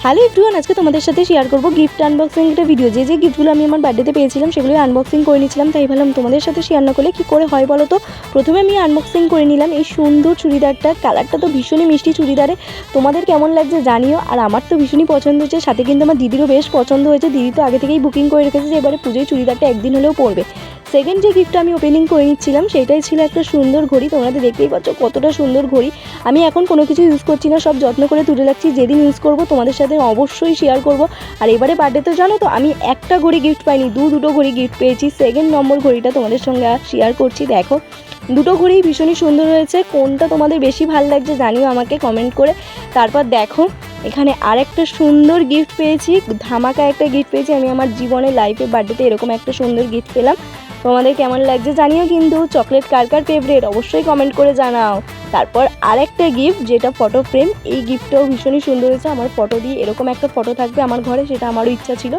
Hello everyone, আজকে তোমাদের সাথে শেয়ার করব গিফট আনবক্সিং একটা ভিডিও। যে গিফটগুলো আমি আমার বার্থডেতে পেয়েছিলাম সেগুলো আনবক্সিং করে নিয়েছিলাম, তাই ভাবলাম তোমাদের সাথে শেয়ার না করলে কী করে হয় বলো তো। প্রথমে আমি আনবক্সিং করে নিলাম এই সুন্দর চুড়িদারটা। কালারটা তো ভীষণই মিষ্টি চুড়িদারে, তোমাদের কেমন লাগছে জানিও। আর আমার তো ভীষণই পছন্দ হয়েছে, সাথে কিন্তু আমার দিদিরও বেশ পছন্দ হয়েছে। দিদি তো আগে থেকেই বুকিং করে রেখেছে যে এবারে পুজোয় চুড়িদারটা একদিন হলেও পরবে। সেকেন্ড যে গিফটটা আমি ওপেনিং করে নিচ্ছিলাম সেটাই ছিল একটা সুন্দর ঘড়ি। তোমরা তো দেখতেই পাচ্ছ কতটা সুন্দর ঘড়ি। আমি এখন কোনো কিছু ইউজ করছি না, সব যত্ন করে তুলে রাখছি, যেদিন ইউজ করব তোমাদের সাথে অবশ্যই শেয়ার করব। আর এবারে বার্থডেতে জানো তো আমি একটা ঘড়ি গিফট পাইনি, দুটো ঘড়ি গিফট পেয়েছি। সেকেন্ড নম্বর ঘড়িটা তোমাদের সঙ্গে শেয়ার করছি। দেখো দুটো ঘড়ি ভীষণই সুন্দর হয়েছে, কোনটা তোমাদের বেশি ভালো লাগছে জানিও আমাকে কমেন্ট করে। তারপর দেখো এখানে আরেকটা সুন্দর গিফট পেয়েছি, ধামাকা একটা গিফট পেয়েছি। আমি আমার জীবনে লাইফে বার্থডেতে এরকম একটা সুন্দর গিফট পেলাম। তোমাদের কেমন লাগছে জানিও, কিন্তু চকলেট কার কার ফেভারিট অবশ্যই কমেন্ট করে জানাও। তারপর আরেকটা গিফট যেটা ফটো ফ্রেম, এই গিফটটাও ভীষণই সুন্দর হয়েছে। আমার ফটো দিয়ে এরকম একটা ফটো থাকবে আমার ঘরে, সেটা আমারও ইচ্ছা ছিল।